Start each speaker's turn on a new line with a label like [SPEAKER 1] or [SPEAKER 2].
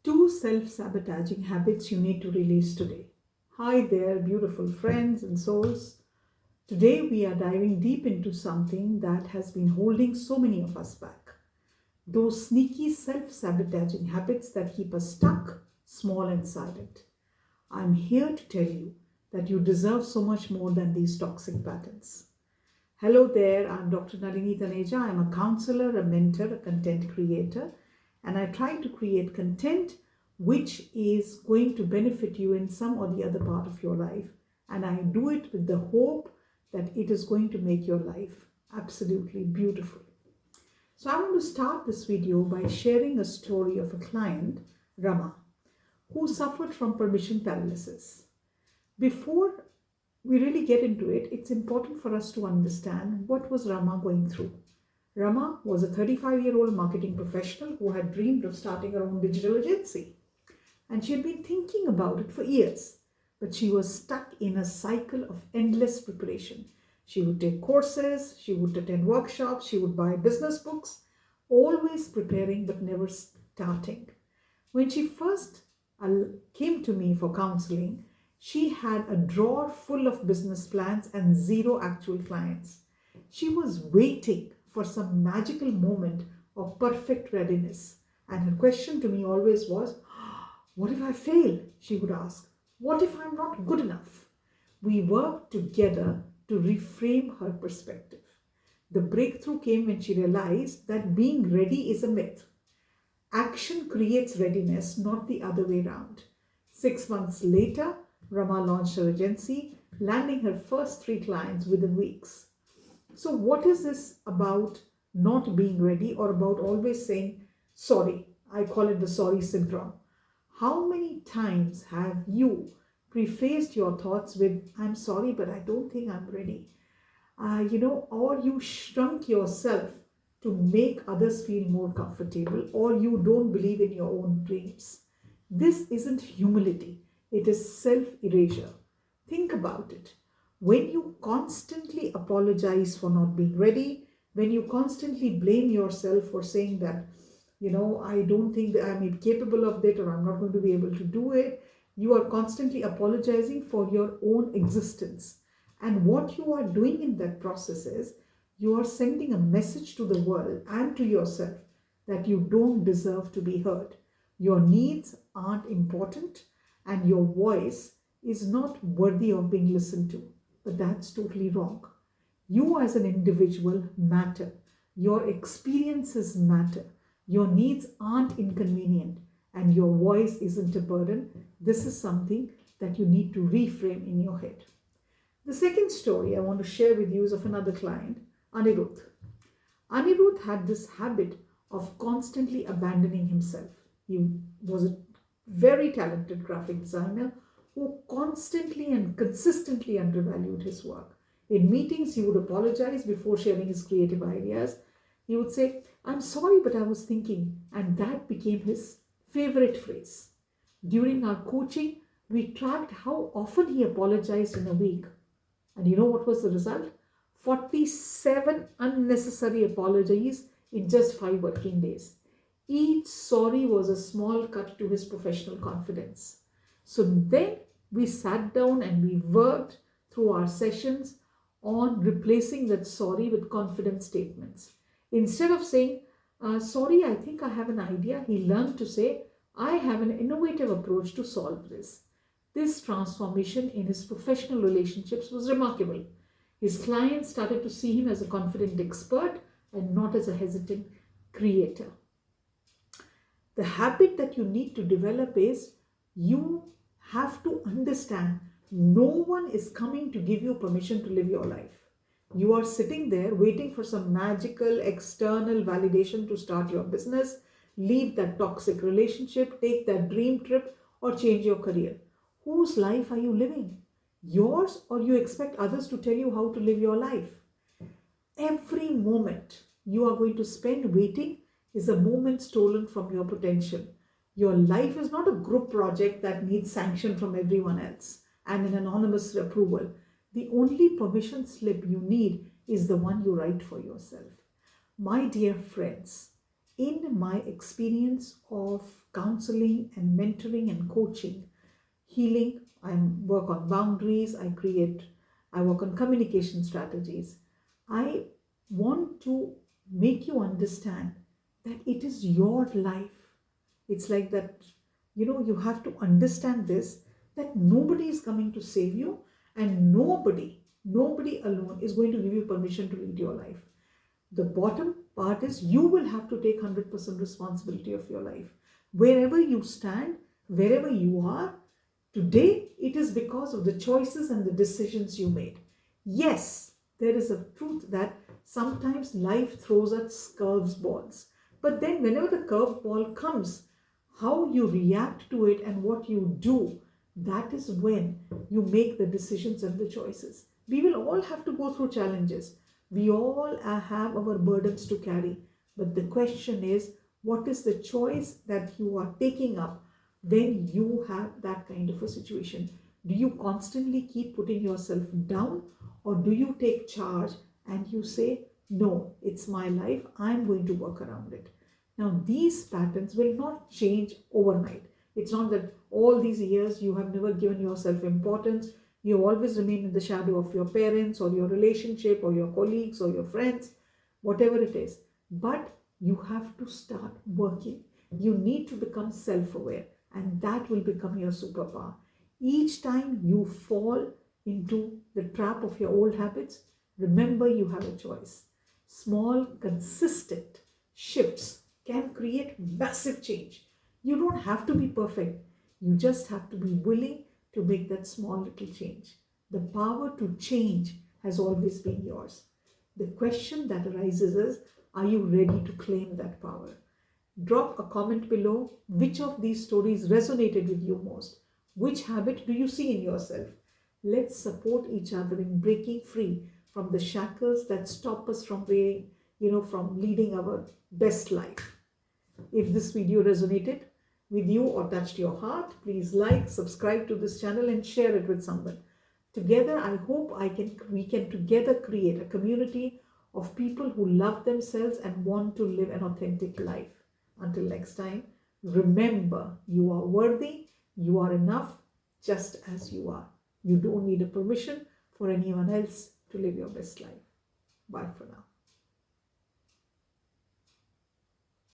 [SPEAKER 1] Two self-sabotaging habits you need to release today. Hi there, beautiful friends and souls. Today we are diving deep into something that has been holding so many of us back. Those sneaky self-sabotaging habits that keep us stuck, small and silent. I'm here to tell you that you deserve so much more than these toxic patterns. Hello there, I'm Dr. Nalini Taneja. I'm a counselor, a mentor, a content creator, and I try to create content which is going to benefit you in some or the other part of your life. And I do it with the hope that it is going to make your life absolutely beautiful. So I want to start this video by sharing a story of a client, Rama, who suffered from permission paralysis. Before we really get into it, it's important for us to understand what was Rama going through. Rama was a 35-year-old marketing professional who had dreamed of starting her own digital agency. And she had been thinking about it for years, but she was stuck in a cycle of endless preparation. She would take courses, she would attend workshops, she would buy business books, always preparing but never starting. When she first came to me for counseling, she had a drawer full of business plans and zero actual clients. She was waiting for some magical moment of perfect readiness. And her question to me always was, what if I fail? She would ask. What if I'm not good enough? We worked together to reframe her perspective. The breakthrough came when she realized that being ready is a myth. Action creates readiness, not the other way around. 6 months later, Rama launched her agency, landing her first 3 clients within weeks. So, what is this about not being ready or about always saying sorry? I call it the sorry syndrome. How many times have you prefaced your thoughts with, I'm sorry, but I don't think I'm ready? Or you shrunk yourself to make others feel more comfortable, or you don't believe in your own dreams. This isn't humility, it is self erasure. Think about it. When you constantly apologize for not being ready, when you constantly blame yourself for saying that, I don't think that I'm capable of that or I'm not going to be able to do it, you are constantly apologizing for your own existence. And what you are doing in that process is you are sending a message to the world and to yourself that you don't deserve to be heard. Your needs aren't important and your voice is not worthy of being listened to. But that's totally wrong. You as an individual matter. Your experiences matter. Your needs aren't inconvenient and your voice isn't a burden. This is something that you need to reframe in your head. The second story I want to share with you is of another client, Anirudh. Anirudh had this habit of constantly abandoning himself. He was a very talented graphic designer who constantly and consistently undervalued his work. In meetings, he would apologize before sharing his creative ideas. He would say, I'm sorry, but I was thinking. And that became his favorite phrase. During our coaching, we tracked how often he apologized in a week. And you know what was the result? 47 unnecessary apologies in just 5 working days. Each sorry was a small cut to his professional confidence. So then we sat down and we worked through our sessions on replacing that sorry with confident statements. Instead of saying, sorry, I think I have an idea, he learned to say, I have an innovative approach to solve this. This transformation in his professional relationships was remarkable. His clients started to see him as a confident expert and not as a hesitant creator. The habit that you need to develop is you have to understand no one is coming to give you permission to live your life. You are sitting there waiting for some magical external validation to start your business, leave that toxic relationship, take that dream trip, or change your career. Whose life are you living? Yours, or you expect others to tell you how to live your life? Every moment you are going to spend waiting is a moment stolen from your potential. Your life is not a group project that needs sanction from everyone else and an anonymous approval. The only permission slip you need is the one you write for yourself. My dear friends, in my experience of counseling and mentoring and coaching, healing. I work on boundaries. I work on communication strategies. I want to make you understand that it is your life. It's like that, you have to understand this, that nobody is coming to save you, and nobody alone is going to give you permission to lead your life. The bottom part is you will have to take 100% responsibility of your life. Wherever you stand, wherever you are, today it is because of the choices and the decisions you made. Yes, there is a truth that sometimes life throws us curveballs. But then, whenever the curveball comes, how you react to it and what you do, that is when you make the decisions and the choices. We will all have to go through challenges. We all have our burdens to carry. But the question is, what is the choice that you are taking up when you have that kind of a situation? Do you constantly keep putting yourself down, or do you take charge and you say, no, it's my life, I'm going to work around it? Now, these patterns will not change overnight. It's not that all these years you have never given yourself importance. You always remain in the shadow of your parents or your relationship or your colleagues or your friends, whatever it is. But you have to start working. You need to become self-aware, and that will become your superpower. Each time you fall into the trap of your old habits, remember you have a choice. Small, consistent shifts can create massive change. You don't have to be perfect. You just have to be willing to make that small little change. The power to change has always been yours. The question that arises is, are you ready to claim that power? Drop a comment below. Which of these stories resonated with you most? Which habit do you see in yourself? Let's support each other in breaking free from the shackles that stop us from from leading our best life. If this video resonated with you or touched your heart, please like, subscribe to this channel and share it with someone. Together, I hope we can together create a community of people who love themselves and want to live an authentic life. Until next time, remember, you are worthy, you are enough just as you are. You don't need a permission for anyone else to live your best life. Bye for now.